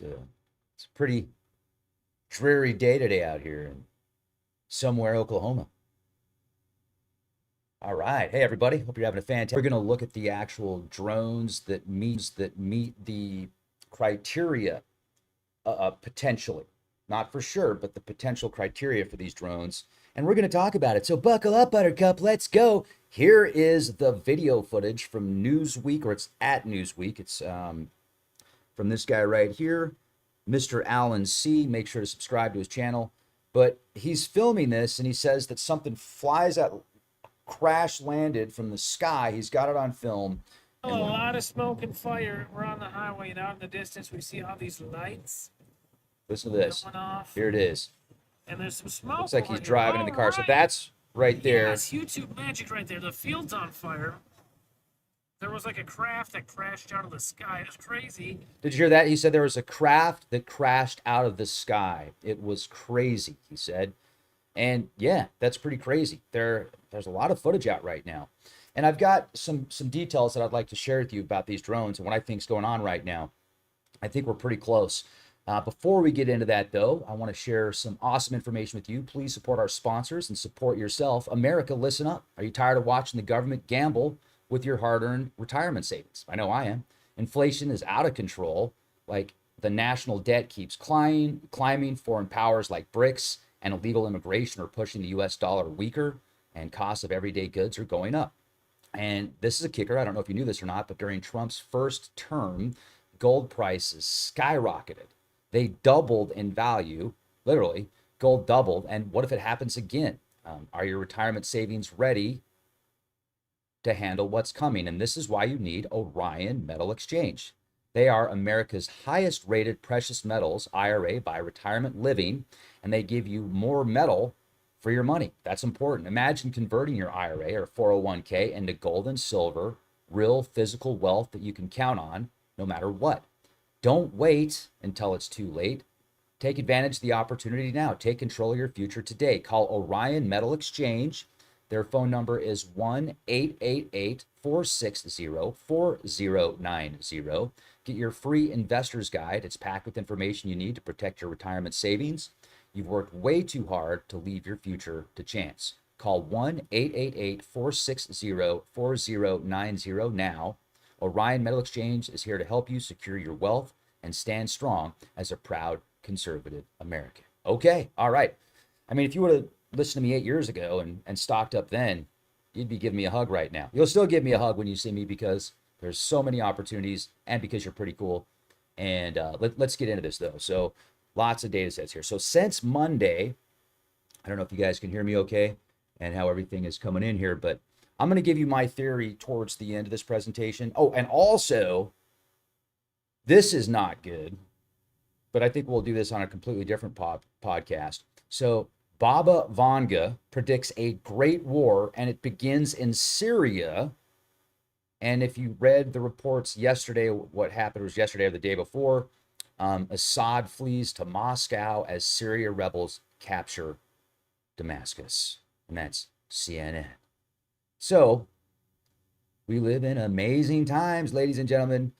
It's a pretty dreary day today out here in somewhere Oklahoma. All right. Hey, everybody. Hope you're having a fantastic. We're going to look at the actual drones that meet the criteria, potentially. Not for sure, but the potential criteria for these drones. And we're going to talk about it. So buckle up, Buttercup. Let's go. Here is the video footage from Newsweek, or it's at Newsweek. It's from this guy right here, Mr. Alan C. Make sure to subscribe to his channel. But he's filming this, and he says that something flies out, crash landed from the sky. He's got it on film. A lot of smoke and fire. We're on the highway, and out in the distance, we see all these lights. Listen to this. Going off. Here it is. And there's some smoke. Looks like he's driving in the car. So that's right there. Yeah, that's YouTube magic right there. The field's on fire. There was like a craft that crashed out of the sky. It was crazy. Did you hear that? He said there was a craft that crashed out of the sky. It was crazy, he said. And yeah, that's pretty crazy. There's a lot of footage out right now. And I've got some details that I'd like to share with you about these drones and what I think is going on right now. I think we're pretty close. Before we get into that, though, I want to share some awesome information with you. Please support our sponsors and support yourself. America, listen up. Are you tired of watching the government gamble with your hard-earned retirement savings? I know I am. Inflation is out of control. Like, the national debt keeps climbing. Foreign powers like BRICS and illegal immigration are pushing the U.S. dollar weaker, and costs of everyday goods are going up. And this is a kicker. I don't know if you knew this or not, but during Trump's first term, gold prices skyrocketed. They doubled in value, literally. Gold doubled. And what if it happens again? Are your retirement savings ready to handle what's coming? And this is why you need Orion Metal Exchange. They are America's highest rated precious metals IRA by Retirement Living, and they give you more metal for your money. That's important. Imagine converting your IRA or 401k into gold and silver, real physical wealth that you can count on no matter what. Don't wait until it's too late. Take advantage of the opportunity now. Take control of your future today. Call Orion Metal Exchange. Their phone number is 1-888-460-4090. Get your free investor's guide. It's packed with information you need to protect your retirement savings. You've worked way too hard to leave your future to chance. Call 1-888-460-4090 now. Orion Metal Exchange is here to help you secure your wealth and stand strong as a proud conservative American. Okay, all right. I mean, if you would have listened to me 8 years ago and stocked up then, you'd be giving me a hug right now. You'll still give me a hug when you see me because there's so many opportunities and because you're pretty cool. And let's get into this, though. So lots of data sets here. So since Monday, I don't know if you guys can hear me okay and how everything is coming in here, but I'm going to give you my theory towards the end of this presentation. Oh, and also, this is not good, but I think we'll do this on a completely different podcast. So Baba Vanga predicts a great war, and it begins in Syria. And if you read the reports yesterday, what happened was yesterday or the day before, Assad flees to Moscow as Syria rebels capture Damascus. And that's CNN. So we live in amazing times, ladies and gentlemen.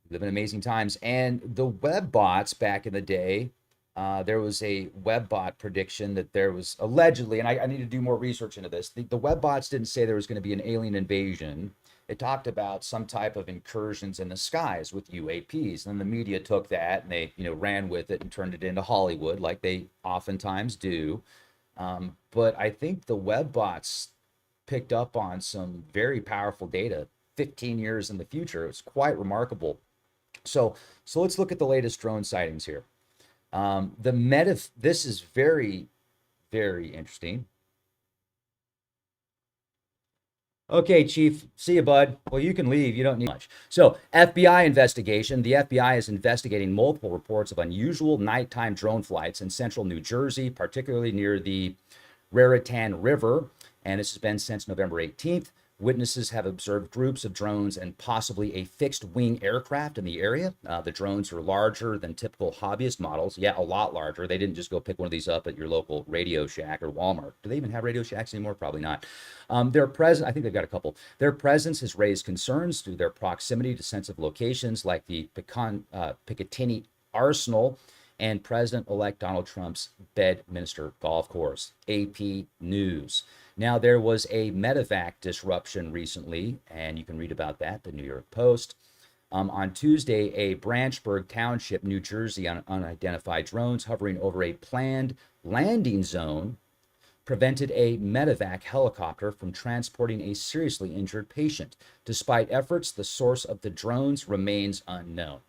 We live in amazing times. And the web bots back in the day, there was a web bot prediction that there was allegedly, and I need to do more research into this. The web bots didn't say there was going to be an alien invasion. It talked about some type of incursions in the skies with UAPs. And the media took that and they, ran with it and turned it into Hollywood like they oftentimes do. But I think the web bots picked up on some very powerful data 15 years in the future. It's quite remarkable. So let's look at the latest drone sightings here. This is very, very interesting. Okay, Chief. See you, bud. Well, you can leave. You don't need much. So, FBI investigation. The FBI is investigating multiple reports of unusual nighttime drone flights in central New Jersey, particularly near the Raritan River. And this has been since November 18th. Witnesses have observed groups of drones and possibly a fixed-wing aircraft in the area. The drones are larger than typical hobbyist models. Yeah, a lot larger. They didn't just go pick one of these up at your local Radio Shack or Walmart. Do they even have Radio Shacks anymore? Probably not. Their presence, I think they've got a couple. Their presence has raised concerns due to their proximity to sensitive locations like the Picatinny arsenal and President-elect Donald Trump's Bedminster golf course. AP News. Now, there was a medevac disruption recently, and you can read about that, the New York Post. On Tuesday, a Branchburg Township, New Jersey, unidentified drones hovering over a planned landing zone prevented a medevac helicopter from transporting a seriously injured patient. Despite efforts, the source of the drones remains unknown.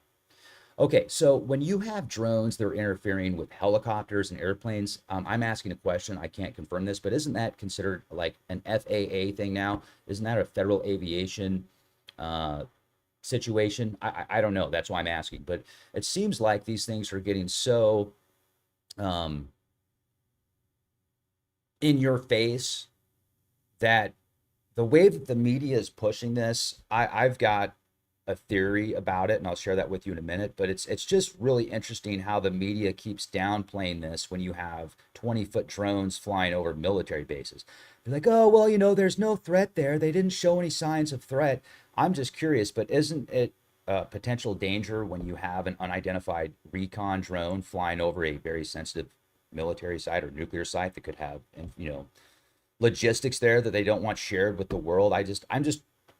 Okay, so when you have drones that are interfering with helicopters and airplanes, I'm asking a question. I can't confirm this, but isn't that considered like an FAA thing now? Isn't that a federal aviation situation? I don't know. That's why I'm asking. But it seems like these things are getting so in your face that the way that the media is pushing this, I've got a theory about it, and I'll share that with you in a minute. But it's just really interesting how the media keeps downplaying this when you have 20-foot drones flying over military bases. They're like, oh, well, you know, there's no threat there. They didn't show any signs of threat. I'm just curious, but isn't it a potential danger when you have an unidentified recon drone flying over a very sensitive military site or nuclear site that could have, you know, logistics there that they don't want shared with the world? I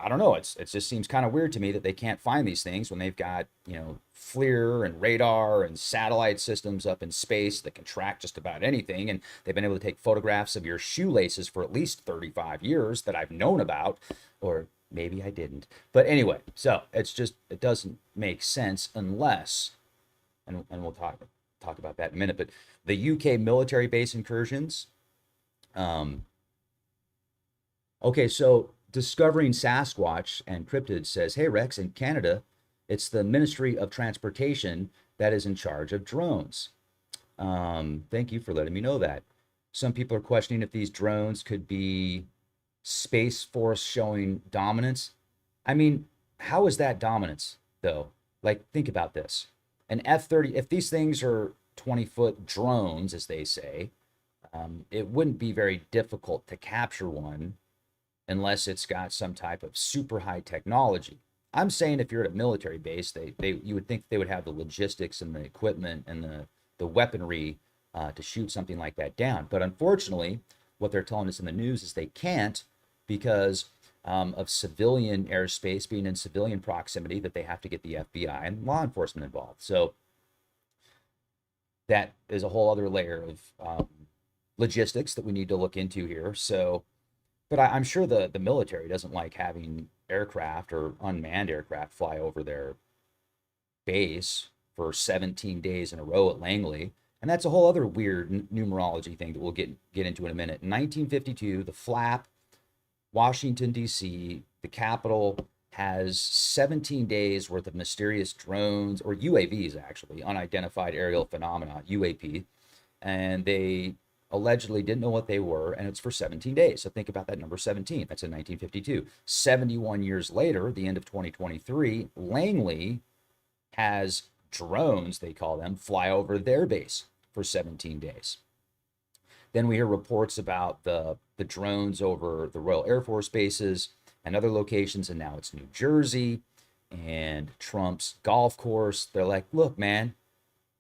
don't know. It just seems kind of weird to me that they can't find these things when they've got, you know, FLIR and radar and satellite systems up in space that can track just about anything. And they've been able to take photographs of your shoelaces for at least 35 years that I've known about, or maybe I didn't. But anyway, so it doesn't make sense unless, and we'll talk about that in a minute, but the UK military base incursions. Okay, so Discovering Sasquatch and Cryptids says, hey, Rex, in Canada, it's the Ministry of Transportation that is in charge of drones. Thank you for letting me know that. Some people are questioning if these drones could be Space Force showing dominance. I mean, how is that dominance, though? Like, think about this. An F-30, if these things are 20-foot drones, as they say, it wouldn't be very difficult to capture one unless it's got some type of super high technology. I'm saying if you're at a military base, you would think they would have the logistics and the equipment and the weaponry to shoot something like that down. But unfortunately, what they're telling us in the news is they can't because of civilian airspace being in civilian proximity, that they have to get the FBI and law enforcement involved. So that is a whole other layer of logistics that we need to look into here. So, but I'm sure the military doesn't like having aircraft or unmanned aircraft fly over their base for 17 days in a row at Langley. And that's a whole other weird numerology thing that we'll get into in a minute. In 1952, the flap, Washington, D.C., the Capitol, has 17 days worth of mysterious drones, or UAVs actually, unidentified aerial phenomena, UAP, and they allegedly didn't know what they were, and it's for 17 days. So think about that number 17. That's in 1952. 71 years later, the end of 2023, Langley has drones, they call them, fly over their base for 17 days. Then we hear reports about the drones over the Royal Air Force bases and other locations, and now it's New Jersey and Trump's golf course. They're like, look, man,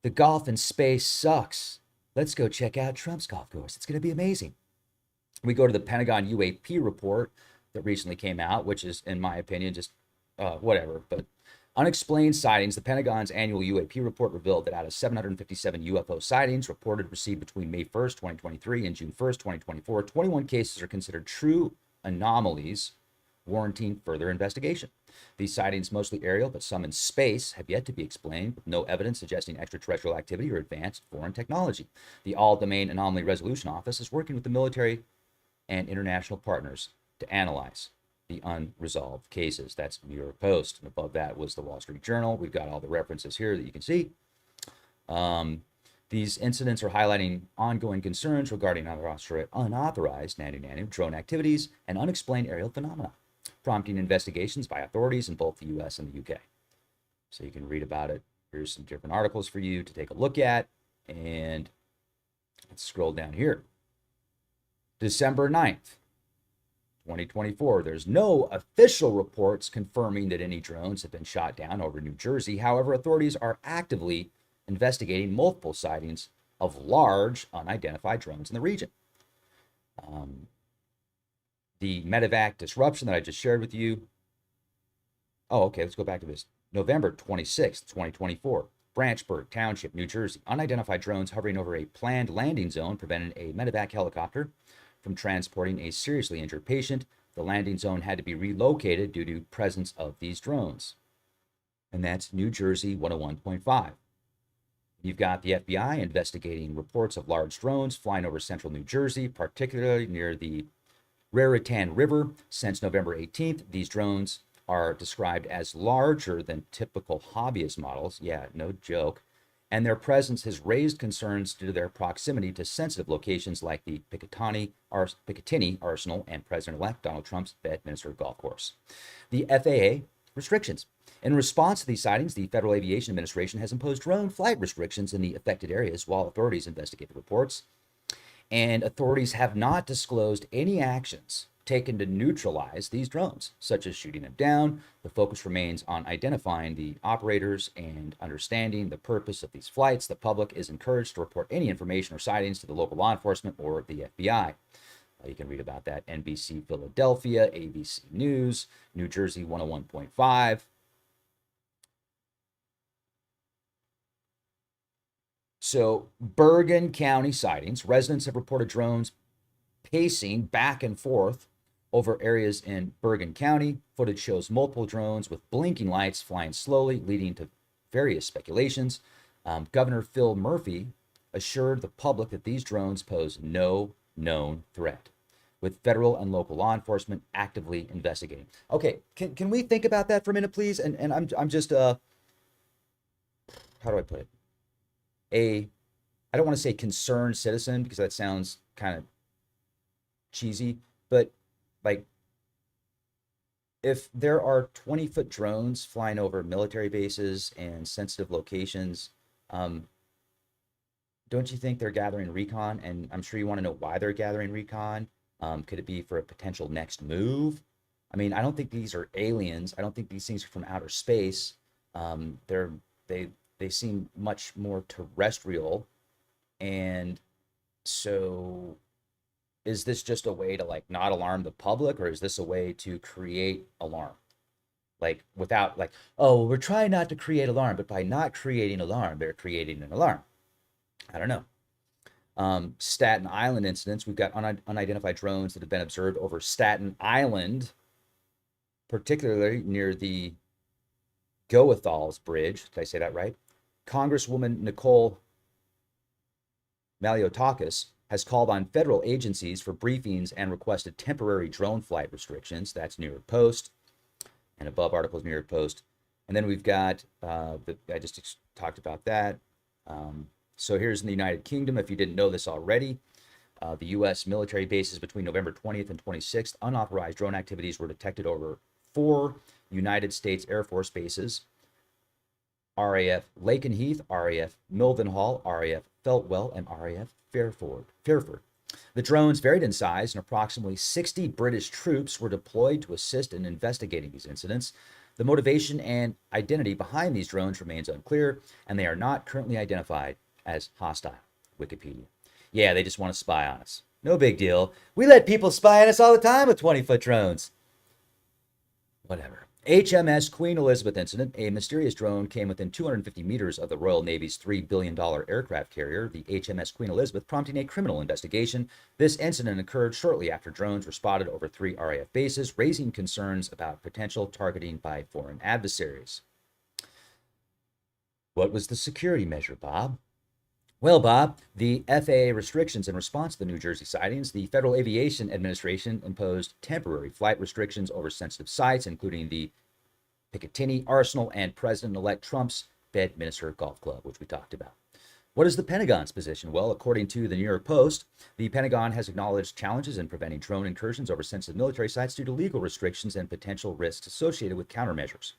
the golf in space sucks. Let's go check out Trump's golf course. It's going to be amazing. We go to the Pentagon UAP report that recently came out, which is, in my opinion, just whatever. But unexplained sightings. The Pentagon's annual UAP report revealed that out of 757 UFO sightings reported received between May 1st, 2023 and June 1st, 2024, 21 cases are considered true anomalies, warranting further investigation. These sightings, mostly aerial, but some in space, have yet to be explained, with no evidence suggesting extraterrestrial activity or advanced foreign technology. The All-Domain Anomaly Resolution Office is working with the military and international partners to analyze the unresolved cases. That's New York Post. And above that was the Wall Street Journal. We've got all the references here that you can see. These incidents are highlighting ongoing concerns regarding unauthorized drone activities and unexplained aerial phenomena, prompting investigations by authorities in both the U.S. and the U.K. So you can read about it. Here's some different articles for you to take a look at. And let's scroll down here. December 9th, 2024. There's no official reports confirming that any drones have been shot down over New Jersey. However, authorities are actively investigating multiple sightings of large unidentified drones in the region. The medevac disruption that I just shared with you. Oh, okay, let's go back to this. November 26th, 2024. Branchburg Township, New Jersey. Unidentified drones hovering over a planned landing zone prevented a medevac helicopter from transporting a seriously injured patient. The landing zone had to be relocated due to presence of these drones. And that's New Jersey 101.5. You've got the FBI investigating reports of large drones flying over central New Jersey, particularly near the Raritan River. Since November 18th, these drones are described as larger than typical hobbyist models. Yeah, no joke. And their presence has raised concerns due to their proximity to sensitive locations like the Picatinny Arsenal and President-elect Donald Trump's Bedminster Golf Course. The FAA restrictions. In response to these sightings, the Federal Aviation Administration has imposed drone flight restrictions in the affected areas while authorities investigate the reports. And authorities have not disclosed any actions taken to neutralize these drones, such as shooting them down. The focus remains on identifying the operators and understanding the purpose of these flights. The public is encouraged to report any information or sightings to the local law enforcement or the FBI. You can read about that NBC Philadelphia, ABC News, New Jersey 101.5. So, Bergen County sightings. Residents have reported drones pacing back and forth over areas in Bergen County. Footage shows multiple drones with blinking lights flying slowly, leading to various speculations. Governor Phil Murphy assured the public that these drones pose no known threat, with federal and local law enforcement actively investigating. Okay, can we think about that for a minute, please? And I'm just how do I put it? I don't want to say concerned citizen because that sounds kind of cheesy, but like if there are 20-foot drones flying over military bases and sensitive locations, don't you think they're gathering recon? And I'm sure you want to know why they're gathering recon. Could it be for a potential next move? I mean, I don't think these are aliens. I don't think these things are from outer space. They seem much more terrestrial. And so is this just a way to like not alarm the public, or is this a way to create alarm? Like without like, oh, we're trying not to create alarm, but by not creating alarm, they're creating an alarm. I don't know. Staten Island incidents. We've got unidentified drones that have been observed over Staten Island, particularly near the Goethals Bridge. Did I say that right? Congresswoman Nicole Malliotakis has called on federal agencies for briefings and requested temporary drone flight restrictions. That's New York Post, and above articles New York Post. And then we've got, I just talked about that. So here's in the United Kingdom, if you didn't know this already, the U.S. military bases between November 20th and 26th, unauthorized drone activities were detected over 4 United States Air Force bases: RAF Lakenheath, RAF Mildenhall, RAF Feltwell, and RAF Fairford. The drones varied in size, and approximately 60 British troops were deployed to assist in investigating these incidents. The motivation and identity behind these drones remains unclear, and they are not currently identified as hostile. Wikipedia. Yeah, they just want to spy on us. No big deal. We let people spy on us all the time with 20-foot drones. Whatever. HMS Queen Elizabeth incident. A mysterious drone came within 250 meters of the Royal Navy's $3 billion aircraft carrier, the HMS Queen Elizabeth, prompting a criminal investigation. This incident occurred shortly after drones were spotted over 3 RAF bases, raising concerns about potential targeting by foreign adversaries. What was the security measure, Bob? Well, Bob, the FAA restrictions in response to the New Jersey sightings. The Federal Aviation Administration imposed temporary flight restrictions over sensitive sites, including the Picatinny Arsenal and President-elect Trump's Bedminster Golf Club, which we talked about. What is the Pentagon's position? Well, according to the New York Post, the Pentagon has acknowledged challenges in preventing drone incursions over sensitive military sites due to legal restrictions and potential risks associated with countermeasures.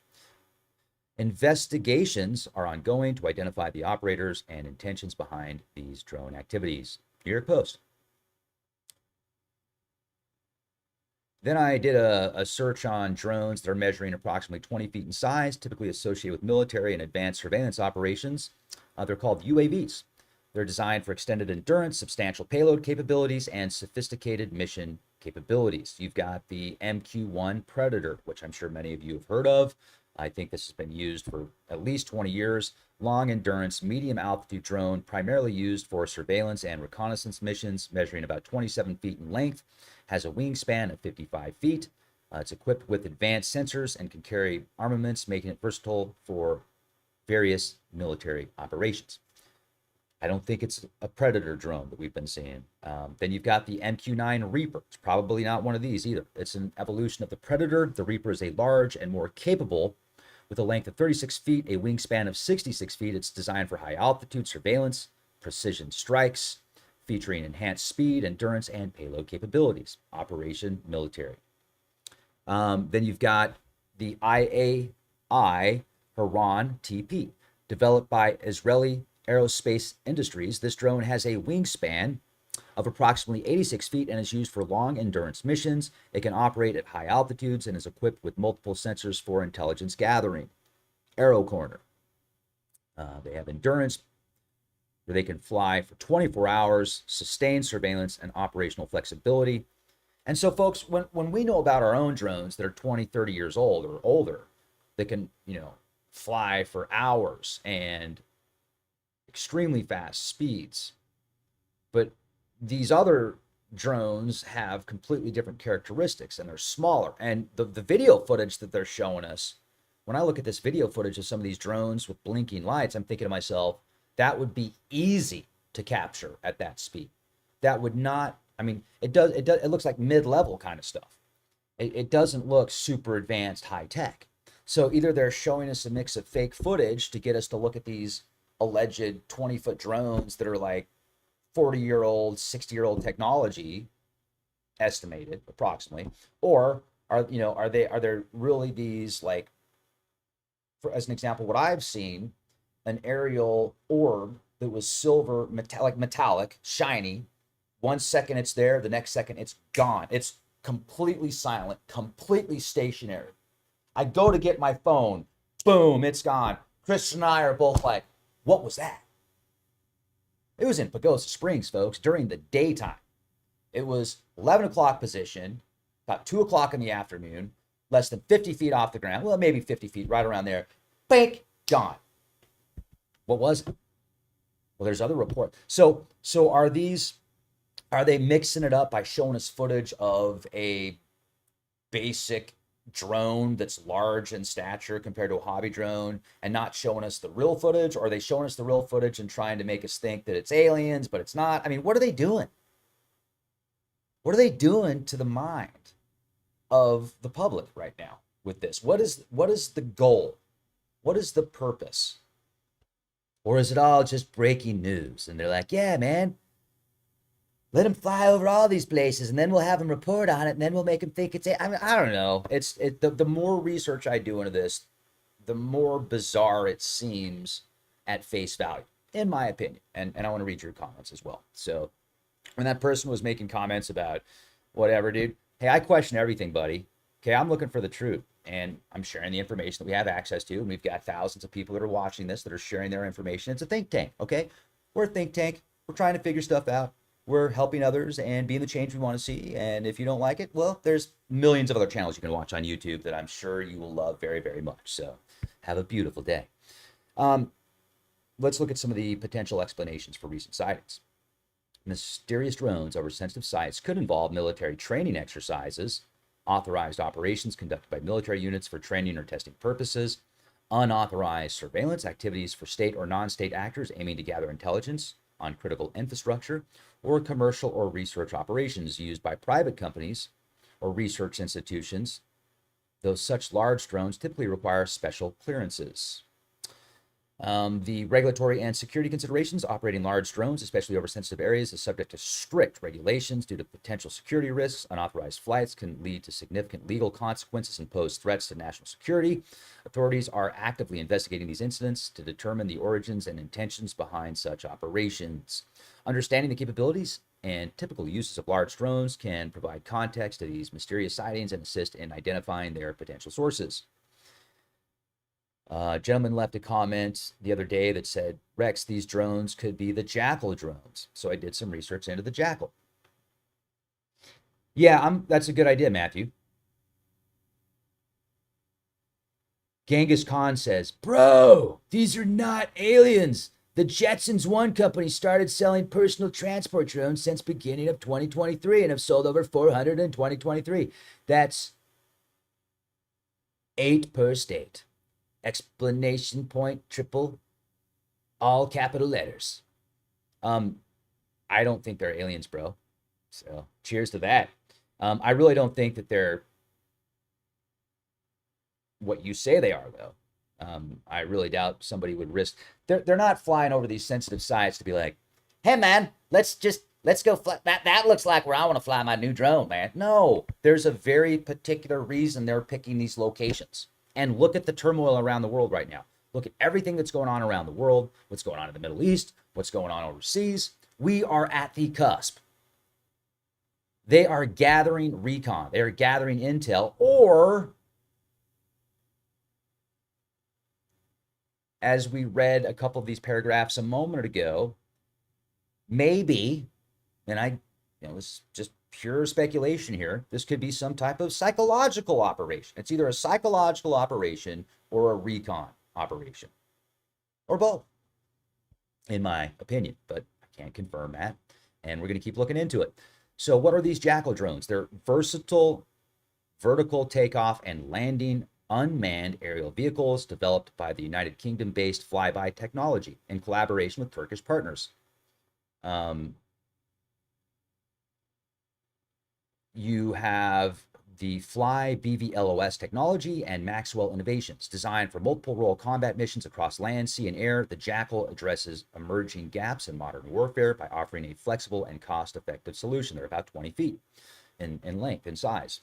Investigations are ongoing to identify the operators and intentions behind these drone activities. New York Post. Then I did a search on drones that are measuring approximately 20 feet in size, typically associated with military and advanced surveillance operations. They're called UAVs. They're designed for extended endurance, substantial payload capabilities, and sophisticated mission capabilities. You've got the MQ-1 Predator, which I'm sure many of you have heard of. I think this has been used for at least 20 years. Long endurance, medium altitude drone, primarily used for surveillance and reconnaissance missions, measuring about 27 feet in length, has a wingspan of 55 feet. It's equipped with advanced sensors and can carry armaments, making it versatile for various military operations. I don't think it's a Predator drone that we've been seeing. Then you've got the MQ-9 Reaper. It's probably not one of these either. It's an evolution of the Predator. The Reaper is a large and more capable, with a length of 36 feet, a wingspan of 66 feet. It's designed for high altitude surveillance, precision strikes, featuring enhanced speed, endurance, and payload capabilities. Operation military. Then you've got the IAI Haran TP, developed by Israeli Aerospace Industries. This drone has a wingspan of approximately 86 feet and is used for long endurance missions. It can operate at high altitudes and is equipped with multiple sensors for intelligence gathering. Aero Corner. They have endurance where they can fly for 24 hours, sustained surveillance, and operational flexibility. And so, folks, when we know about our own drones that are 20, 30 years old or older, that can, fly for hours and extremely fast speeds, but these other drones have completely different characteristics and they're smaller. And the video footage that they're showing us, when I look at this video footage of some of these drones with blinking lights, I'm thinking to myself, that would be easy to capture at that speed. That would not, it looks like mid-level kind of stuff. It doesn't look super advanced high tech. So either they're showing us a mix of fake footage to get us to look at these alleged 20-foot drones that are like 40-year-old, 60-year-old technology, estimated approximately, or are there really these, like, for as an example, what I've seen, an aerial orb that was silver, metallic, shiny. 1 second it's there, the next second it's gone. It's completely silent, completely stationary. I go to get my phone, boom, it's gone. Chris and I are both like, what was that? It was in Pagosa Springs, folks, during the daytime. It was 11 o'clock position, about 2 o'clock in the afternoon, less than 50 feet off the ground. Well, maybe 50 feet, right around there. Bink, gone. What was it? Well, there's other reports. So are they mixing it up by showing us footage of a basic drone that's large in stature compared to a hobby drone and not showing us the real footage? Or are they showing us the real footage and trying to make us think that it's aliens, but it's not? What are they doing? What are they doing to the mind of the public right now with this? What is the goal? What is the purpose? Or is it all just breaking news? And they're like, yeah, man, let them fly over all these places and then we'll have them report on it and then we'll make them think it's, I don't know. The more research I do into this, the more bizarre it seems at face value, in my opinion. And I want to read your comments as well. So when that person was making comments about whatever, dude, hey, I question everything, buddy. Okay, I'm looking for the truth and I'm sharing the information that we have access to. And we've got thousands of people that are watching this that are sharing their information. It's a think tank, okay? We're a think tank. We're trying to figure stuff out. We're helping others and being the change we want to see. And if you don't like it, well, there's millions of other channels you can watch on YouTube that I'm sure you will love very, very much. So have a beautiful day. Let's look at some of the potential explanations for recent sightings. Mysterious drones over sensitive sites could involve military training exercises, authorized operations conducted by military units for training or testing purposes, unauthorized surveillance activities for state or non-state actors aiming to gather intelligence on critical infrastructure, or commercial or research operations used by private companies or research institutions, though such large drones typically require special clearances. The regulatory and security considerations operating large drones, especially over sensitive areas, is subject to strict regulations due to potential security risks. Unauthorized flights can lead to significant legal consequences and pose threats to national security. Authorities are actively investigating these incidents to determine the origins and intentions behind such operations. Understanding the capabilities and typical uses of large drones can provide context to these mysterious sightings and assist in identifying their potential sources. A gentleman left a comment the other day that said, Rex, these drones could be the Jackal drones. So I did some research into the Jackal. Yeah, that's a good idea, Matthew. Genghis Khan says, bro, these are not aliens. The Jetsons One company started selling personal transport drones since beginning of 2023 and have sold over 400 in 2023. That's 8 per state. Explanation point, triple, all capital letters. I don't think they're aliens, bro. So cheers to that. I really don't think that they're what you say they are, though. I really doubt somebody would risk. They're not flying over these sensitive sites to be like, hey man, let's go fly. That looks like where I want to fly my new drone, man. No, there's a very particular reason they're picking these locations. And look at the turmoil around the world right now. Look at everything that's going on around the world, what's going on in the Middle East, what's going on overseas. We are at the cusp. They are gathering recon. They are gathering intel, or as we read a couple of these paragraphs a moment ago, maybe, and it was just pure speculation here, this could be some type of psychological operation. It's either a psychological operation or a recon operation, or both, in my opinion, but I can't confirm that, and we're going to keep looking into it. So what are these Jackal drones? They're versatile vertical takeoff and landing unmanned aerial vehicles developed by the United Kingdom-based Flyby Technology in collaboration with Turkish partners. You have the Fly BVLOS technology and Maxwell Innovations, designed for multiple role combat missions across land, sea, and air. The Jackal addresses emerging gaps in modern warfare by offering a flexible and cost-effective solution. They're about 20 feet in length and size.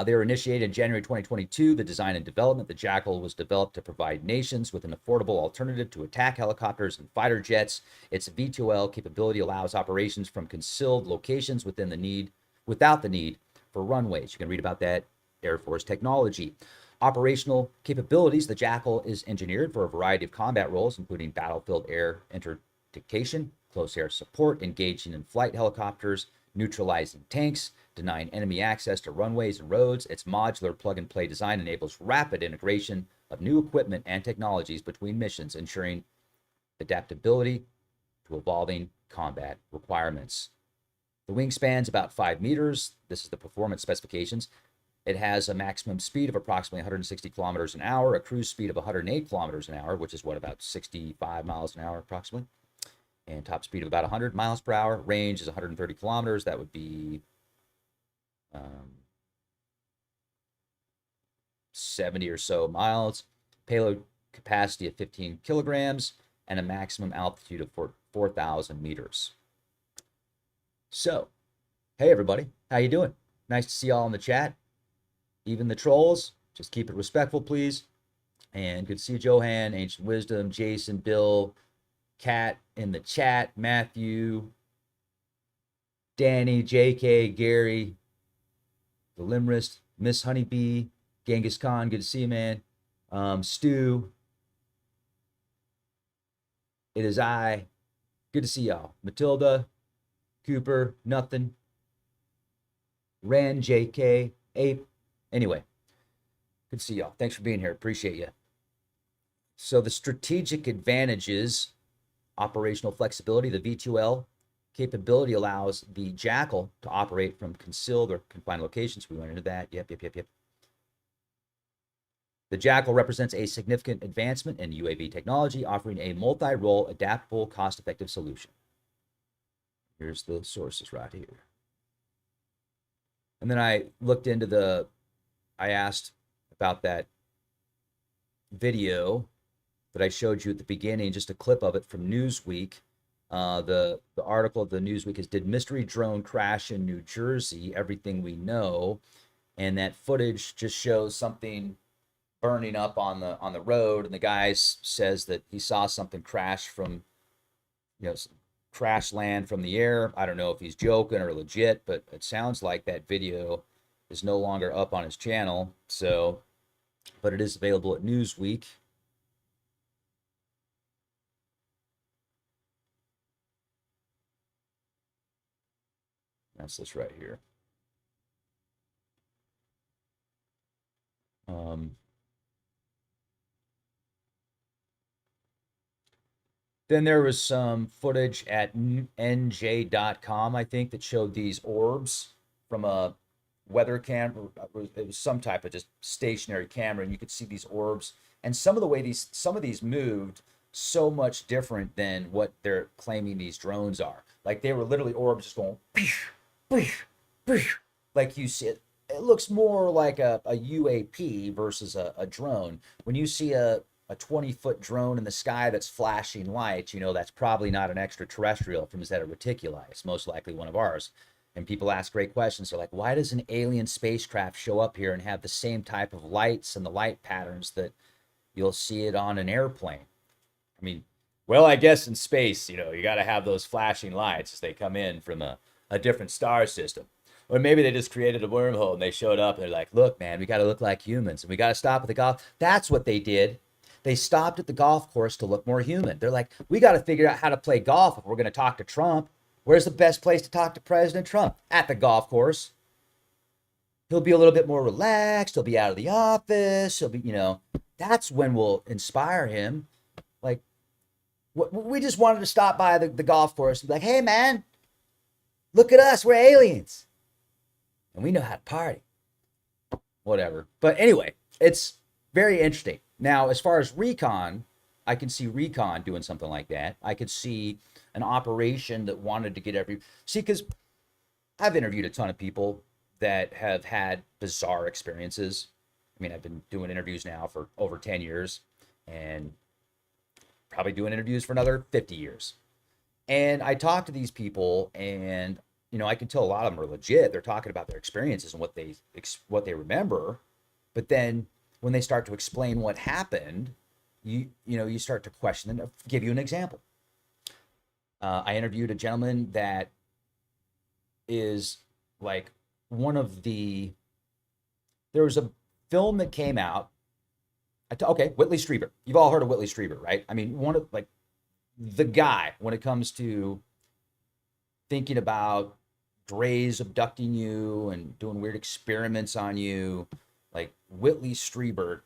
They were initiated in January 2022. The design and development, the Jackal was developed to provide nations with an affordable alternative to attack helicopters and fighter jets. Its V2L capability allows operations from concealed locations without the need for runways. You can read about that Air Force technology. Operational capabilities, the Jackal is engineered for a variety of combat roles, including battlefield air interdiction, close air support, engaging in flight helicopters, neutralizing tanks, denying enemy access to runways and roads. Its modular plug-and-play design enables rapid integration of new equipment and technologies between missions, ensuring adaptability to evolving combat requirements. The wingspan's about 5 meters. This is the performance specifications. It has a maximum speed of approximately 160 kilometers an hour, a cruise speed of 108 kilometers an hour, which is about 65 miles an hour approximately, and top speed of about 100 miles per hour. Range is 130 kilometers. That would be 70 or so miles. Payload capacity of 15 kilograms and a maximum altitude of 4,000 meters. So, hey everybody, how you doing? Nice to see y'all in the chat. Even the trolls, just keep it respectful, please. And good to see Johan, Ancient Wisdom, Jason, Bill, Kat in the chat, Matthew, Danny, JK, Gary, the Limrist, Miss Honeybee, Genghis Khan, good to see you, man. Stu, it is I, good to see y'all. Matilda, Cooper, nothing. Ren, JK, Ape. Anyway, good to see y'all. Thanks for being here. Appreciate you. So the strategic advantages, operational flexibility, the V2L capability allows the Jackal to operate from concealed or confined locations. We went into that. Yep. The Jackal represents a significant advancement in UAV technology, offering a multi-role, adaptable, cost-effective solution. Here's the sources right here. And then I looked into I asked about that video that I showed you at the beginning, just a clip of it from Newsweek. The article of the Newsweek is, did mystery drone crash in New Jersey? Everything we know. And that footage just shows something burning up on the road, and the guy says that he saw something crash from, crash land from the air. I don't know if he's joking or legit, but it sounds like that video is no longer up on his channel. So, but it is available at Newsweek. That's this right here. Then there was some footage at nj.com, I think, that showed these orbs from a weather camera. It was some type of just stationary camera, and you could see these orbs. And some of the way some of these moved so much different than what they're claiming these drones are. Like they were literally orbs just going, like you see it. It looks more like a UAP versus a drone. When you see a 20-foot drone in the sky that's flashing lights, you know that's probably not an extraterrestrial from Zeta Reticuli. It's most likely one of ours. And people ask great questions. They're like, why does an alien spacecraft show up here and have the same type of lights and the light patterns that you'll see it on an airplane? I mean, well, I guess in space, you got to have those flashing lights as they come in from a different star system. Or maybe they just created a wormhole and they showed up and they're like, look, man, we got to look like humans and we got to stop at the golf. That's what they did. They stopped at the golf course to look more human. They're like, we got to figure out how to play golf if we're going to talk to Trump. Where's the best place to talk to President Trump? At the golf course. He'll be a little bit more relaxed. He'll be out of the office. He'll be, that's when we'll inspire him. Like, we just wanted to stop by the golf course and be like, hey, man, look at us. We're aliens. And we know how to party. Whatever. But anyway, it's very interesting. Now, as far as recon, I can see recon doing something like that. I could see an operation that wanted to get because I've interviewed a ton of people that have had bizarre experiences. I mean, I've been doing interviews now for over 10 years and probably doing interviews for another 50 years. And I talk to these people and, I can tell a lot of them are legit. They're talking about their experiences and what they remember. But then when they start to explain what happened, you start to question them. I'll give you an example. I interviewed a gentleman that is like there was a film that came out. Whitley Strieber. You've all heard of Whitley Strieber, right? I mean, one of the guy when it comes to thinking about Greys abducting you and doing weird experiments on you. Like Whitley Strieber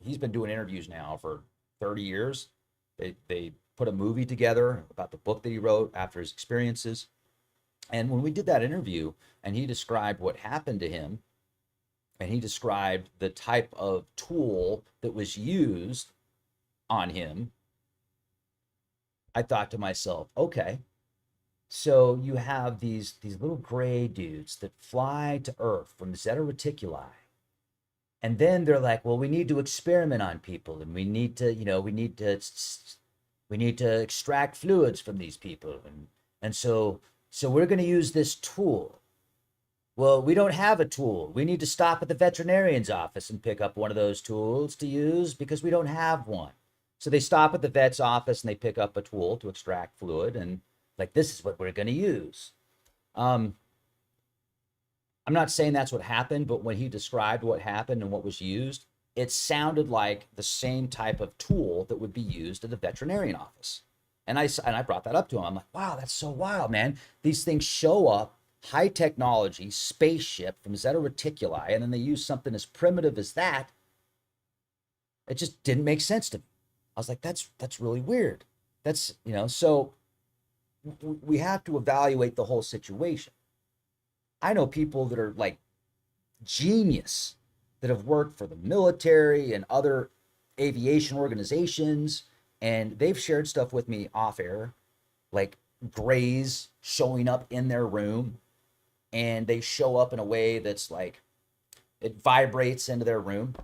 he's been doing interviews now for 30 years. They put a movie together about the book that he wrote after his experiences. And when we did that interview and he described what happened to him and he described the type of tool that was used on him, I thought to myself, okay, so you have these little gray dudes that fly to Earth from Zeta Reticuli. And then they're like, well, we need to experiment on people and we need to extract fluids from these people. And so we're going to use this tool. Well, we don't have a tool. We need to stop at the veterinarian's office and pick up one of those tools to use because we don't have one. So they stop at the vet's office and they pick up a tool to extract fluid and like, this is what we're going to use. I'm not saying that's what happened, but when he described what happened and what was used, it sounded like the same type of tool that would be used at the veterinarian office. And I brought that up to him. I'm like, wow, that's so wild, man. These things show up, high technology, spaceship from Zeta Reticuli, and then they use something as primitive as that. It just didn't make sense to me. I was like, that's really weird. That's, so we have to evaluate the whole situation. I know people that are like genius that have worked for the military and other aviation organizations, and they've shared stuff with me off air, like Greys showing up in their room, and they show up in a way that's like, it vibrates into their room.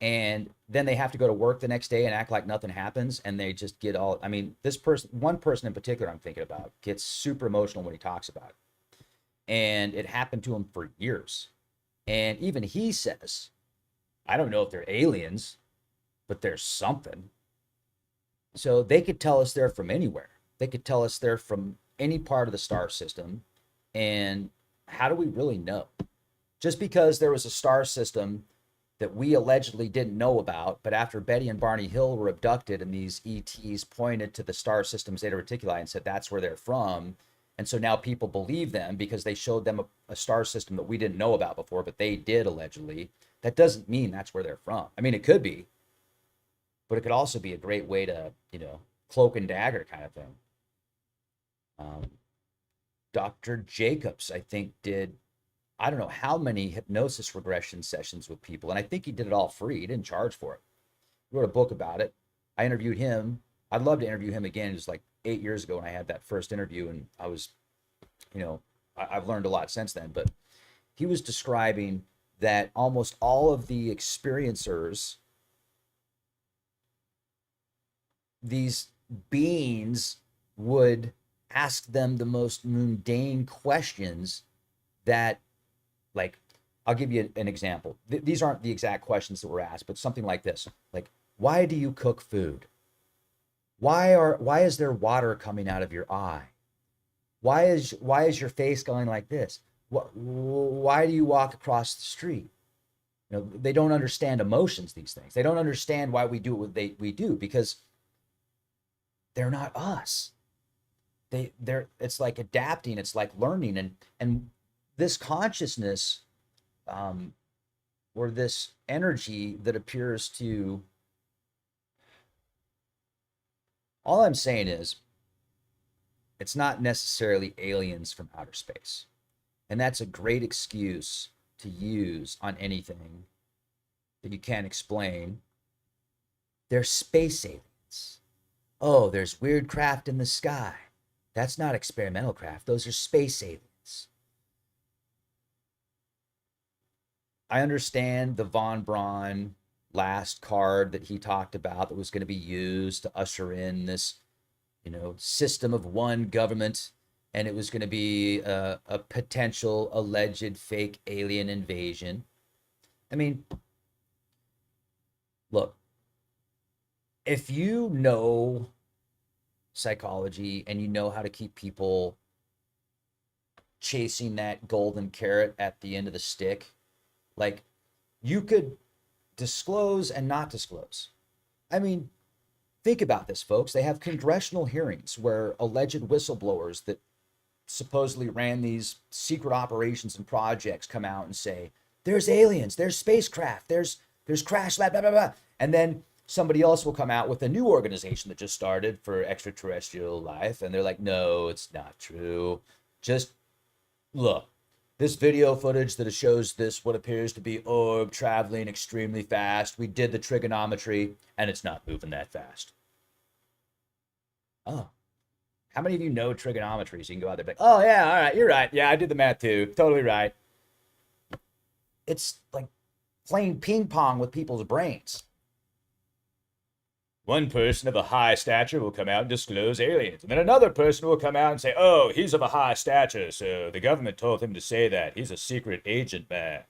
And then they have to go to work the next day and act like nothing happens. And they just get one person in particular I'm thinking about gets super emotional when he talks about it. And it happened to him for years. And even he says, I don't know if they're aliens, but there's something. So they could tell us they're from anywhere. They could tell us they're from any part of the star system. And how do we really know? Just because there was a star system that we allegedly didn't know about, but after Betty and Barney Hill were abducted and these ETs pointed to the star system Zeta Reticuli and said that's where they're from. And so now people believe them because they showed them a star system that we didn't know about before, but they did allegedly. That doesn't mean that's where they're from. I mean, it could be, but it could also be a great way to, cloak and dagger kind of thing. Dr. Jacobs, I think, did, I don't know how many hypnosis regression sessions with people. And I think he did it all free. He didn't charge for it. He wrote a book about it. I interviewed him. I'd love to interview him again. It was like 8 years ago when I had that first interview. And I was, I've learned a lot since then. But he was describing that almost all of the experiencers, these beings, would ask them the most mundane questions that, like, I'll give you an example. These aren't the exact questions that were asked, but something like this. Like, why do you cook food? Why is there water coming out of your eye? Why is your face going like this? Why do you walk across the street? They don't understand emotions, these things. They don't understand why we do what we do, because they're not us. It's like adapting, it's like learning, and this consciousness, or this energy that appears to, all I'm saying is, it's not necessarily aliens from outer space. And that's a great excuse to use on anything that you can't explain. They're space aliens. Oh, there's weird craft in the sky. That's not experimental craft. Those are space aliens. I understand the Von Braun last card that he talked about that was going to be used to usher in this, system of one government, and it was going to be a potential alleged fake alien invasion. I mean, look, if you know psychology and you know how to keep people chasing that golden carrot at the end of the stick, like, you could disclose and not disclose. I mean, think about this, folks. They have congressional hearings where alleged whistleblowers that supposedly ran these secret operations and projects come out and say, there's aliens, there's spacecraft, there's crash lab, blah, blah, blah. And then somebody else will come out with a new organization that just started for extraterrestrial life. And they're like, no, it's not true. Just look. This video footage that shows this, what appears to be orb traveling extremely fast. We did the trigonometry, and it's not moving that fast. Oh. How many of you know trigonometry? So you can go out there and be like, oh, yeah, all right, you're right. Yeah, I did the math too. Totally right. It's like playing ping pong with people's brains. One person of a high stature will come out and disclose aliens. And then another person will come out and say, oh, he's of a high stature, so the government told him to say that. He's a secret agent, man.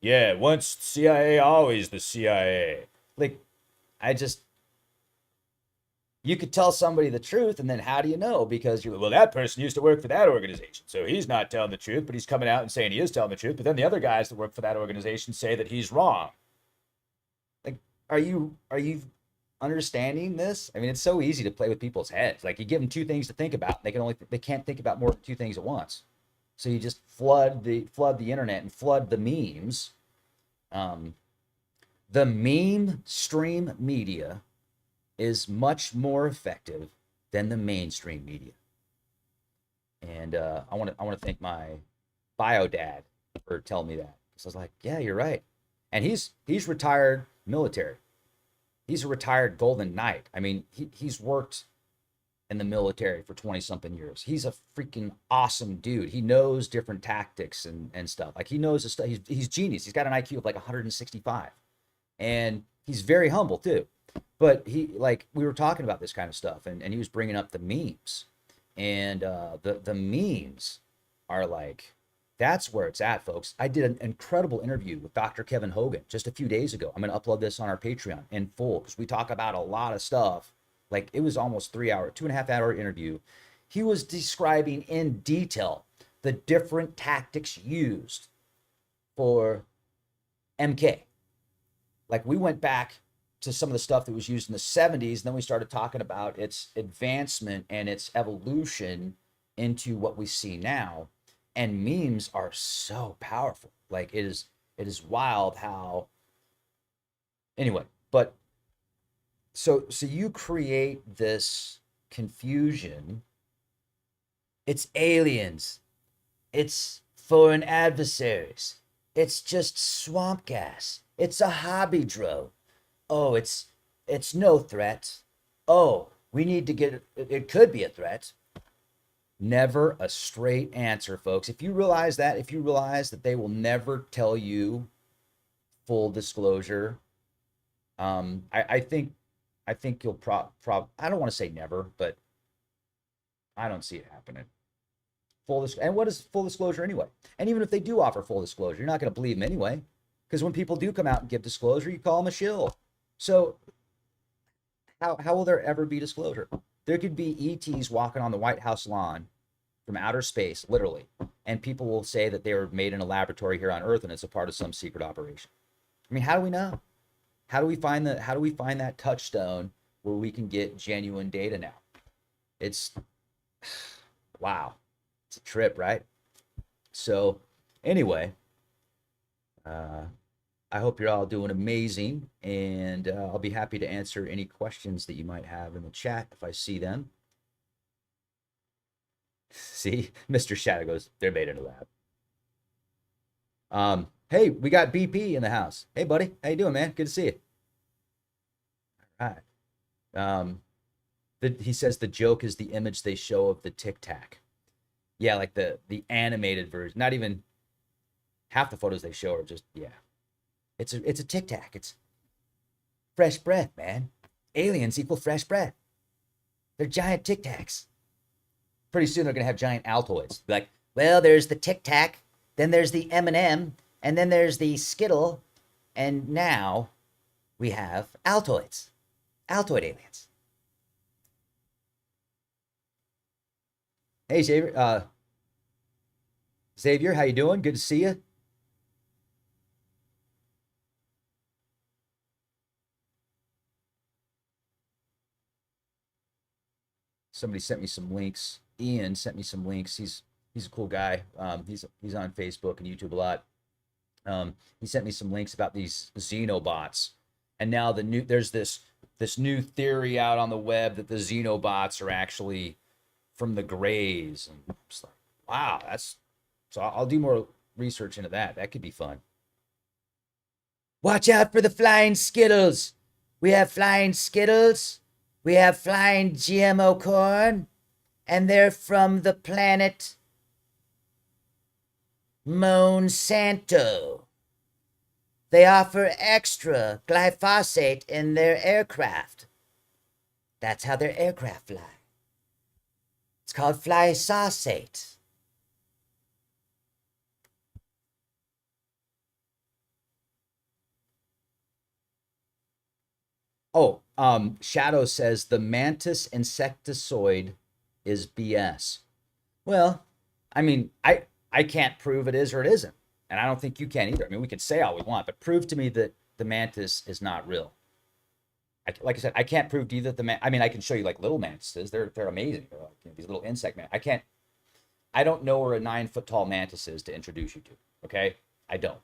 Yeah, once CIA, always the CIA. Like, you could tell somebody the truth, and then how do you know? Because you're, well, that person used to work for that organization, so he's not telling the truth, but he's coming out and saying he is telling the truth. But then the other guys that work for that organization say that he's wrong. Like, are you understanding this? I mean, it's so easy to play with people's heads. Like, you give them two things to think about, they can't think about more than two things at once. So you just flood the internet and flood the memes. The meme stream media is much more effective than the mainstream media. And I want to thank my bio dad for telling me that. So I was like, yeah, you're right. And he's retired military. He's a retired Golden Knight. I mean, he's worked in the military for 20-something years. He's a freaking awesome dude. He knows different tactics and stuff. Like, he knows his stuff. He's genius. He's got an IQ of like 165. And he's very humble too. But we were talking about this kind of stuff, and he was bringing up the memes. And the memes are like, that's where it's at, folks. I did an incredible interview with Dr. Kevin Hogan just a few days ago. I'm going to upload this on our Patreon in full, because we talk about a lot of stuff. Like, it was almost 3 hour, 2.5 hour interview. He was describing in detail the different tactics used for MK. like we went back to some of the stuff that was used in the 70s, and then we started talking about its advancement and its evolution into what we see now. And memes are so powerful. Like it is wild how, anyway, but so you create this confusion. It's aliens. It's foreign adversaries. It's just swamp gas. It's a hobby drone. Oh, it's no threat. Oh, we need to get it could be a threat. Never a straight answer, folks. If you realize that they will never tell you full disclosure, I think you'll I don't want to say never, but I don't see it happening. And what is full disclosure anyway? And even if they do offer full disclosure, you're not going to believe them anyway, because when people do come out and give disclosure, you call them a shill. So how will there ever be disclosure? There could be ETs walking on the White House lawn from outer space, literally, and people will say that they were made in a laboratory here on Earth and it's a part of some secret operation. I mean, how do we know? How do we find that touchstone where we can get genuine data now? It's wow. It's a trip, right? So anyway, I hope you're all doing amazing, and I'll be happy to answer any questions that you might have in the chat if I see them. See, Mr. Shadow goes, they're made in a lab. Hey, we got BP in the house. Hey, buddy, how you doing, man? Good to see you. All right. He says the joke is the image they show of the Tic Tac. Yeah, like the animated version. Not even half the photos they show are just, yeah. It's a Tic Tac. It's fresh breath, man. Aliens equal fresh breath. They're giant Tic Tacs. Pretty soon they're gonna have giant Altoids. Like, well, there's the Tic Tac, then there's the M&M, and then there's the Skittle, and now we have Altoids. Altoid aliens. Hey, Xavier. Xavier, how you doing? Good to see you. Somebody sent me some links. Ian sent me some links. He's a cool guy. He's on Facebook and YouTube a lot. He sent me some links about these xenobots, and now there's this new theory out on the web that the xenobots are actually from the Greys, and I'm just like, wow, so I'll do more research into that. That could be fun. Watch out for the flying Skittles. We have flying Skittles. We have flying GMO corn, and they're from the planet Monsanto. They offer extra glyphosate in their aircraft. That's how their aircraft fly. It's called flysosate. Oh, Shadow says the mantis insectoid is BS. Well, I mean, I can't prove it is or it isn't, and I don't think you can either. I mean, we could say all we want, but prove to me that the mantis is not real. Like I said, I can't prove either I mean, I can show you like little mantises. They're amazing. They're like, these little insect man. I don't know where a 9-foot tall mantis is to introduce you to. Okay, I don't.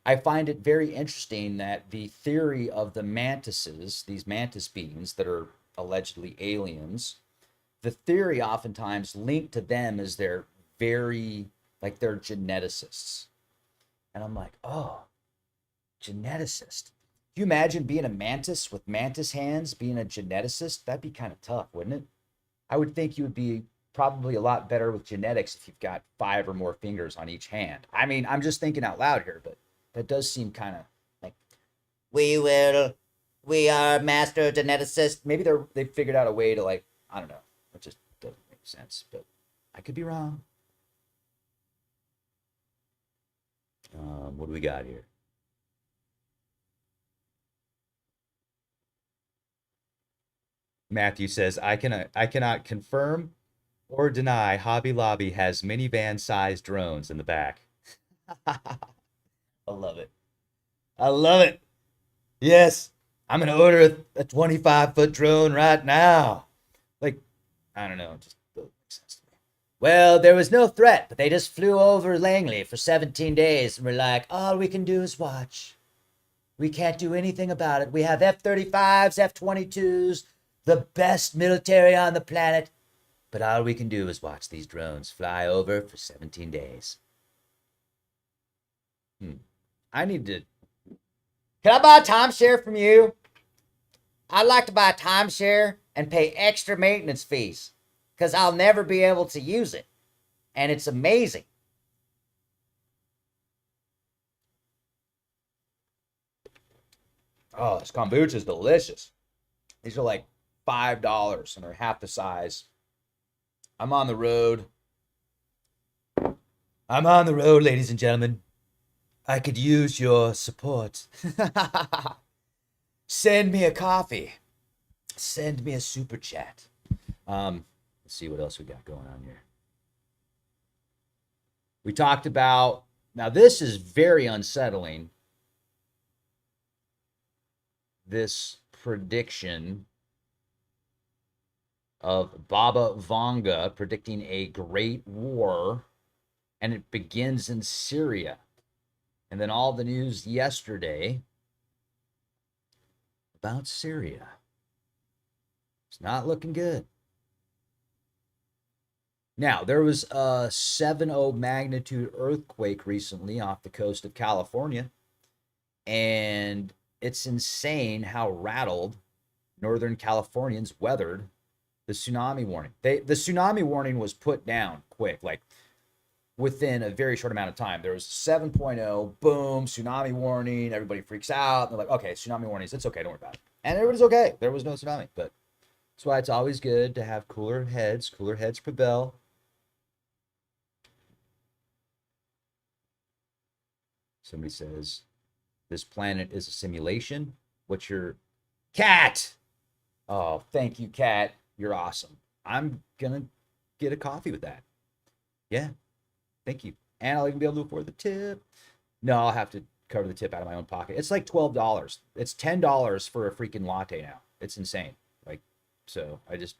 I find it very interesting that the theory of the mantises, these mantis beings that are allegedly aliens, the theory oftentimes linked to them is they're they're geneticists. And I'm like, oh, geneticist. Can you imagine being a mantis with mantis hands, being a geneticist? That'd be kind of tough, wouldn't it? I would think you would be probably a lot better with genetics if you've got 5 or more fingers on each hand. I mean, I'm just thinking out loud here, but that does seem kind of like, we are master geneticists. Maybe they figured out a way to, like, I don't know. It just doesn't make sense, but I could be wrong. What do we got here? Matthew says, I cannot confirm or deny Hobby Lobby has minivan-sized drones in the back. I love it. I love it. Yes, I'm gonna order a 25-foot drone right now. Like, I don't know, it just doesn't make sense to me. Well, there was no threat, but they just flew over Langley for 17 days and were like, all we can do is watch. We can't do anything about it. We have F-35s, F-22s, the best military on the planet, but all we can do is watch these drones fly over for 17 days. I need to... Can I buy a timeshare from you? I'd like to buy a timeshare and pay extra maintenance fees because I'll never be able to use it. And it's amazing. Oh, this kombucha is delicious. These are like $5 and they're half the size. I'm on the road. Ladies and gentlemen. I could use your support. Send me a coffee. Send me a super chat. Let's see what else we got going on here. We talked about, now this is very unsettling. This prediction of Baba Vanga predicting a great war, and it begins in Syria. And then all the news yesterday about Syria. It's not looking good. Now, there was a 7.0 magnitude earthquake recently off the coast of California. And it's insane how rattled Northern Californians weathered the tsunami warning. The tsunami warning was put down quick, like within a very short amount of time. There was 7.0, boom, tsunami warning. Everybody freaks out. They're like, okay, tsunami warnings. It's okay. Don't worry about it. And everybody's okay. There was no tsunami. But that's why it's always good to have cooler heads. Cooler heads prevail. Somebody says, this planet is a simulation. What's your... Cat! Oh, thank you, Cat. You're awesome. I'm going to get a coffee with that. Yeah. Thank you. And I'll even be able to afford the tip. No, I'll have to cover the tip out of my own pocket. It's like $12. It's $10 for a freaking latte now. It's insane. Like, so I just,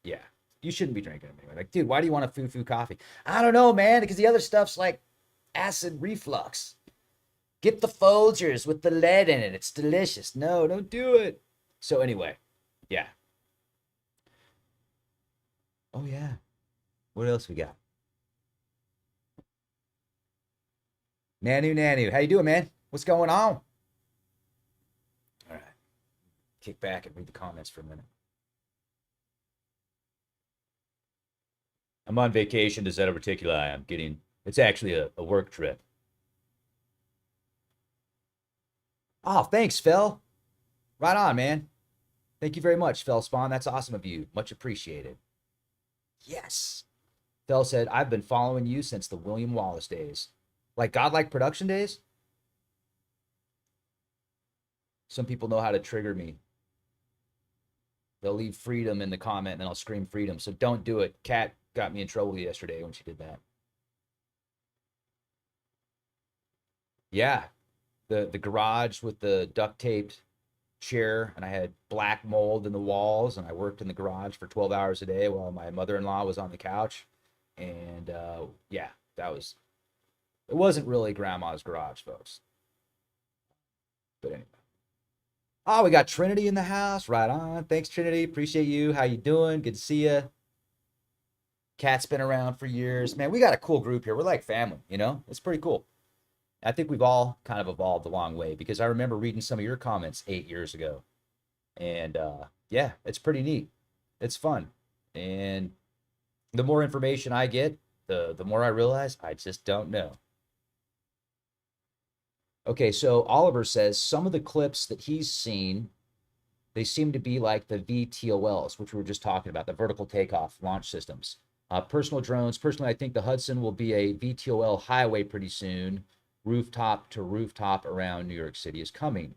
yeah. You shouldn't be drinking them anyway. Like, dude, why do you want a foo-foo coffee? I don't know, man, because the other stuff's like acid reflux. Get the Folgers with the lead in it. It's delicious. No, don't do it. So anyway, yeah. Oh, yeah. What else we got? Nanu, how you doing, man? What's going on? All right. Kick back and read the comments for a minute. I'm on vacation to Zeta Reticuli. It's actually a work trip. Oh, thanks, Phil. Right on, man. Thank you very much, Phil Spawn. That's awesome of you. Much appreciated. Yes. Phil said, I've been following you since the William Wallace days. Like Godlike Production days? Some people know how to trigger me. They'll leave freedom in the comment and then I'll scream freedom. So don't do it. Kat got me in trouble yesterday when she did that. Yeah. The garage with the duct taped chair, and I had black mold in the walls, and I worked in the garage for 12 hours a day while my mother-in-law was on the couch. And yeah, it wasn't really grandma's garage, folks. But anyway. Oh, we got Trinity in the house. Right on. Thanks, Trinity. Appreciate you. How you doing? Good to see you. Cat's been around for years. Man, we got a cool group here. We're like family, you know? It's pretty cool. I think we've all kind of evolved a long way because I remember reading some of your comments 8 years ago. And yeah, it's pretty neat. It's fun. And the more information I get, the more I realize I just don't know. Okay, so Oliver says some of the clips that he's seen, they seem to be like the VTOLs, which we were just talking about, the vertical takeoff launch systems. Personal drones. Personally, I think the Hudson will be a VTOL highway pretty soon. Rooftop to rooftop around New York City is coming.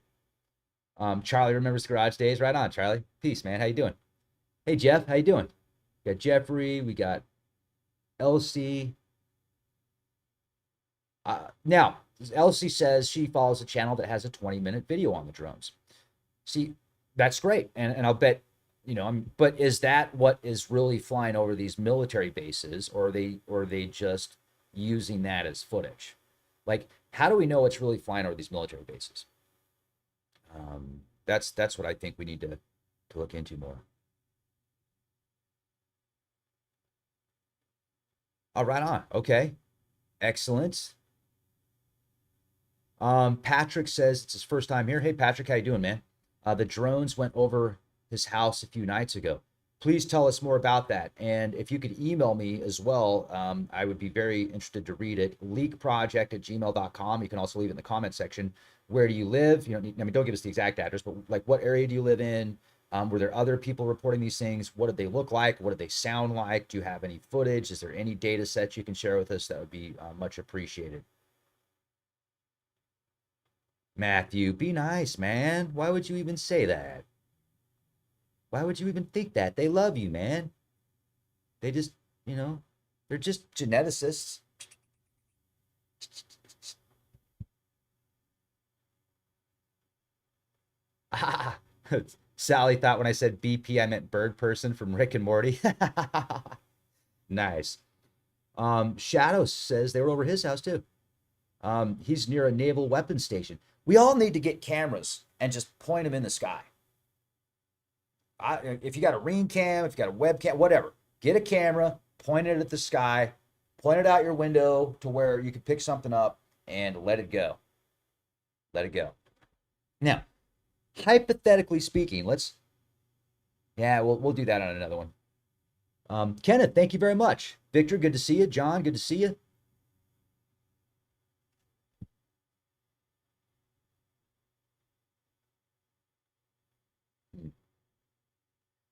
Charlie remembers the garage days. Right on, Charlie. Peace, man. How you doing? Hey, Jeff. How you doing? We got Jeffrey. We got Elsie. Now, Elsie says she follows a channel that has a 20-minute video on the drones. See, that's great. And I'll bet, but is that what is really flying over these military bases, or are they just using that as footage? Like, how do we know what's really flying over these military bases? That's what I think we need to look into more. All right, on. Okay. Excellent. Patrick says it's his first time here. Hey, Patrick, how you doing, man? The drones went over his house a few nights ago. Please tell us more about that. And if you could email me as well, I would be very interested to read it. leakproject@gmail.com. You can also leave it in the comment section. Where do you live? You don't don't give us the exact address, but like, what area do you live in? Were there other people reporting these things? What did they look like? What did they sound like? Do you have any footage? Is there any data sets you can share with us? That would be much appreciated. Matthew, be nice, man. Why would you even say that? Why would you even think that? They love you, man. They just, they're just geneticists. Ah, Sally thought when I said BP, I meant bird person from Rick and Morty. Nice. Shadow says they were over his house too. He's near a naval weapons station. We all need to get cameras and just point them in the sky. If you got a ring cam, if you got a webcam, whatever, get a camera, point it at the sky, point it out your window to where you can pick something up, and let it go. Let it go. Now, hypothetically speaking, we'll do that on another one. Kenneth, thank you very much. Victor, good to see you. John, good to see you.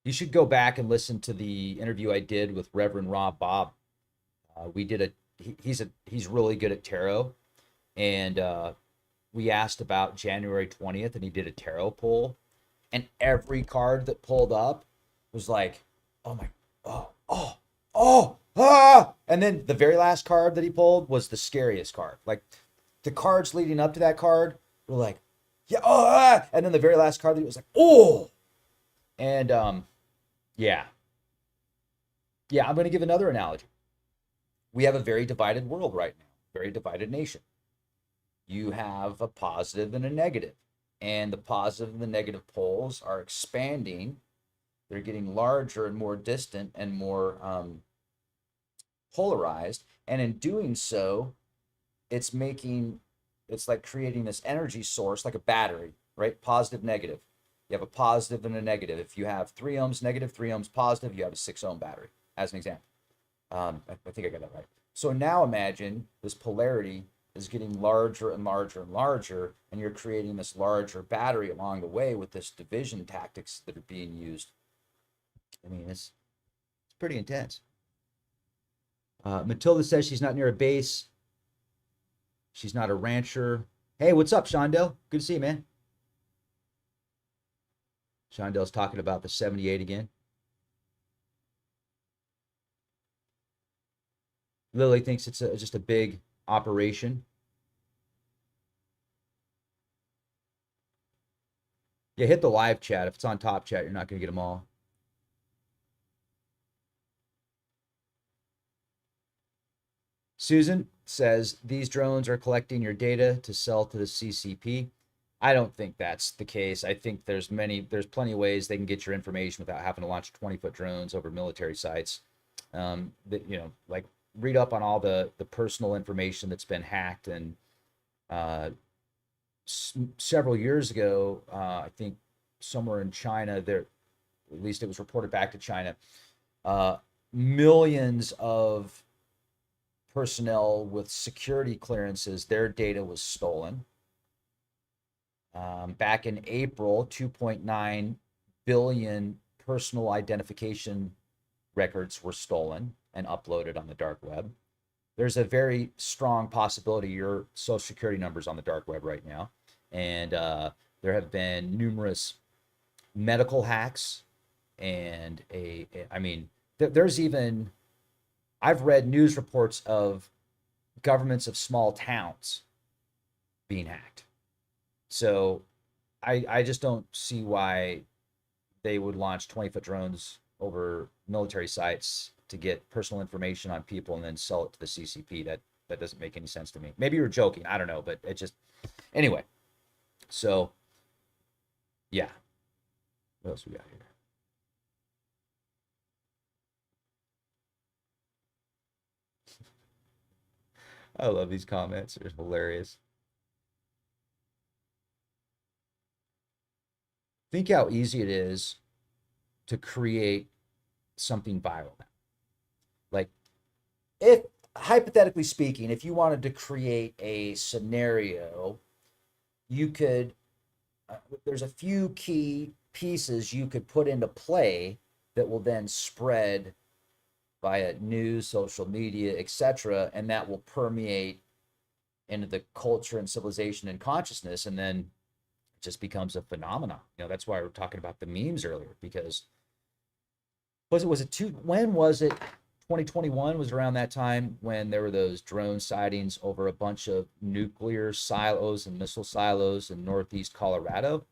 You should go back and listen to the interview I did with Reverend Rob Bob. He's really good at tarot, and we asked about January 20th, and he did a tarot pull, and every card that pulled up was like, oh my, and then the very last card that he pulled was the scariest card. Like, the cards leading up to that card were like, yeah, and then the very last card that was like, oh, and yeah, I'm going to give another analogy. We have a very divided world right now, very divided nation. You have a positive and a negative, and the positive and the negative poles are expanding. They're getting larger and more distant and more polarized, and in doing so, it's like creating this energy source, like a battery, right? Positive, negative. You have a positive and a negative. If you have 3 ohms negative, 3 ohms positive, you have a 6 ohm battery, as an example. I think I got that right. So now imagine this polarity is getting larger and larger and larger, and you're creating this larger battery along the way with this division tactics that are being used. I mean, it's pretty intense. Matilda says she's not near a base. She's not a rancher. Hey, what's up, Shondell? Good to see you, man. Shondell's talking about the 78 again. Lily thinks it's just a big operation. Yeah, hit the live chat. If it's on top chat, you're not going to get them all. Susan says these drones are collecting your data to sell to the CCP. I don't think that's the case. I think there's plenty of ways they can get your information without having to launch 20-foot drones over military sites. Like, read up on all the personal information that's been hacked. And several years ago, I think somewhere in China, at least it was reported back to China, millions of personnel with security clearances, their data was stolen. Back in April, 2.9 billion personal identification records were stolen and uploaded on the dark web. There's a very strong possibility your social security number's on the dark web right now. And there have been numerous medical hacks, and there's even, I've read news reports of governments of small towns being hacked. So I just don't see why they would launch 20-foot drones over military sites to get personal information on people and then sell it to the CCP. That doesn't make any sense to me. Maybe you're joking. I don't know, but it just anyway. So yeah. What else we got here? I love these comments. They're hilarious. Think how easy it is to create something viral now. Like, if hypothetically speaking, if you wanted to create a scenario, you could, there's a few key pieces you could put into play that will then spread via news, social media, etc., and that will permeate into the culture and civilization and consciousness, and then it just becomes a phenomenon. That's why we were talking about the memes earlier, because when was it 2021 was around that time when there were those drone sightings over a bunch of nuclear silos and missile silos in northeast Colorado,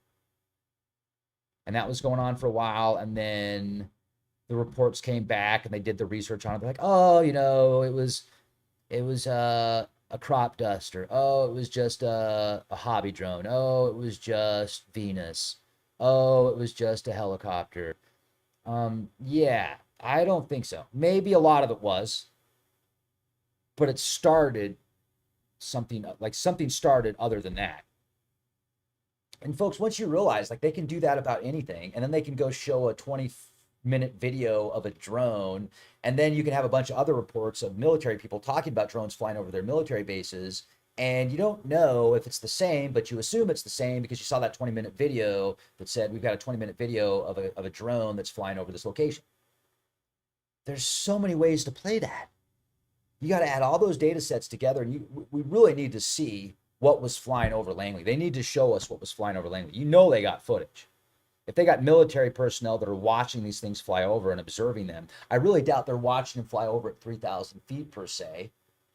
and that was going on for a while, and then the reports came back and they did the research on it. They're like, oh, it was a crop duster. Oh, it was just a hobby drone. Oh, it was just Venus. Oh, it was just a helicopter. Yeah, I don't think so. Maybe a lot of it was, but it started something started other than that. And folks, once you realize like they can do that about anything, and then they can go show a 20-minute video of a drone, and then you can have a bunch of other reports of military people talking about drones flying over their military bases, and you don't know if it's the same, but you assume it's the same because you saw that 20-minute video that said we've got a 20-minute video of a drone that's flying over this location. There's so many ways to play that. You got to add all those data sets together, and we really need to see what was flying over Langley. They need to show us what was flying over Langley. They got footage. If they got military personnel that are watching these things fly over and observing them, I really doubt they're watching them fly over at 3,000 feet per se.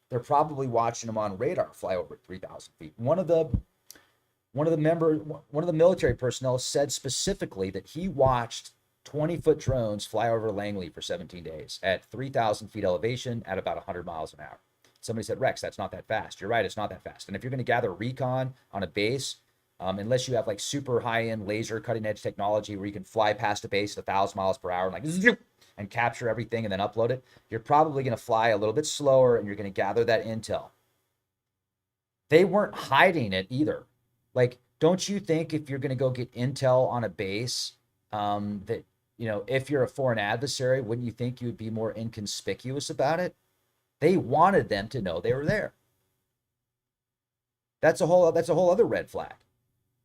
They're probably watching them on radar fly over at 3,000 feet. One of the military personnel said specifically that he watched 20-foot drones fly over Langley for 17 days at 3,000 feet elevation at about 100 miles an hour. Somebody said, Rex, that's not that fast. You're right, it's not that fast. And if you're going to gather recon on a base, unless you have like super high-end laser cutting-edge technology where you can fly past a base at 1,000 miles per hour and like zoom, and capture everything and then upload it, you're probably going to fly a little bit slower and you're going to gather that intel. They weren't hiding it either. Like, don't you think if you're going to go get intel on a base, that, if you're a foreign adversary, wouldn't you think you would be more inconspicuous about it? They wanted them to know they were there. That's a whole other red flag.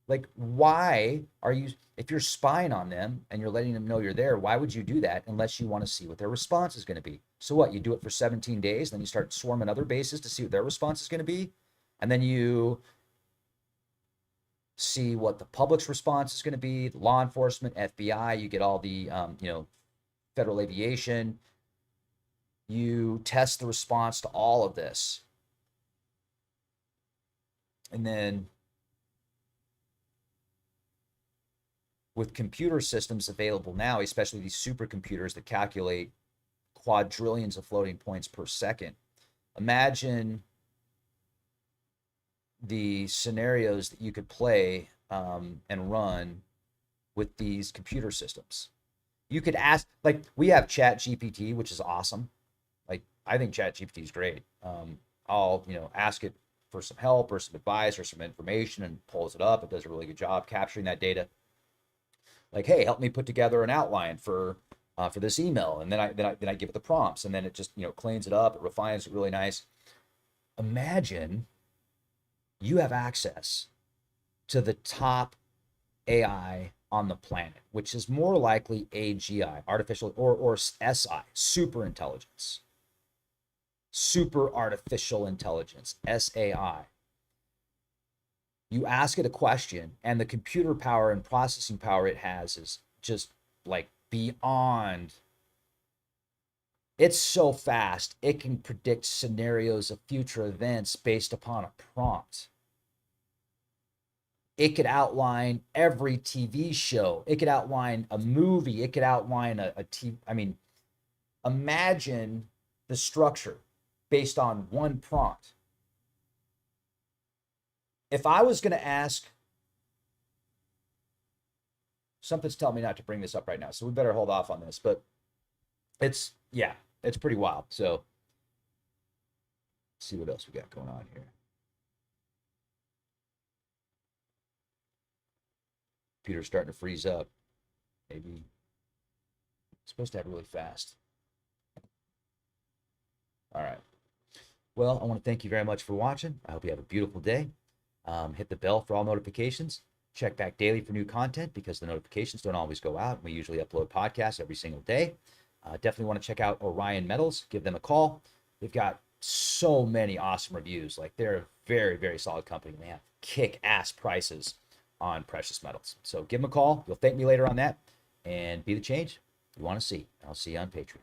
Like, why are you, if you're spying on them and you're letting them know you're there, why would you do that unless you want to see what their response is going to be? So what, you do it for 17 days, then you start swarming other bases to see what their response is going to be, and then you see what the public's response is going to be, the law enforcement, FBI, you get all the, federal aviation, you test the response to all of this. And then with computer systems available now, especially these supercomputers that calculate quadrillions of floating points per second, imagine the scenarios that you could play and run with these computer systems. You could ask, like, we have Chat GPT, which is awesome. Like, I think Chat GPT is great. I'll, ask it for some help or some advice or some information and pulls it up. It does a really good job capturing that data. Like, hey, help me put together an outline for this email, and then I give it the prompts, and then it just cleans it up, it refines it really nice. Imagine you have access to the top AI on the planet, which is more likely AGI, artificial or SI, super intelligence, super artificial intelligence, SAI. You ask it a question, and the computer power and processing power it has is just like beyond. It's so fast, it can predict scenarios of future events based upon a prompt. It could outline every TV show. It could outline a movie. It could outline a TV. I mean, imagine the structure based on one prompt. If I was going to ask, something's telling me not to bring this up right now, so we better hold off on this, but it's pretty wild. So let's see what else we got going on here. Computer's starting to freeze up. Maybe it's supposed to happen really fast. All right. Well, I want to thank you very much for watching. I hope you have a beautiful day. Hit the bell for all notifications. Check back daily for new content because the notifications don't always go out. We usually upload podcasts every single day. Definitely want to check out ORION Metals. Give them a call. They've got so many awesome reviews. Like, they're a very, very solid company. They have kick-ass prices on precious metals. So give them a call. You'll thank me later on that, and be the change you want to see. I'll see you on Patreon.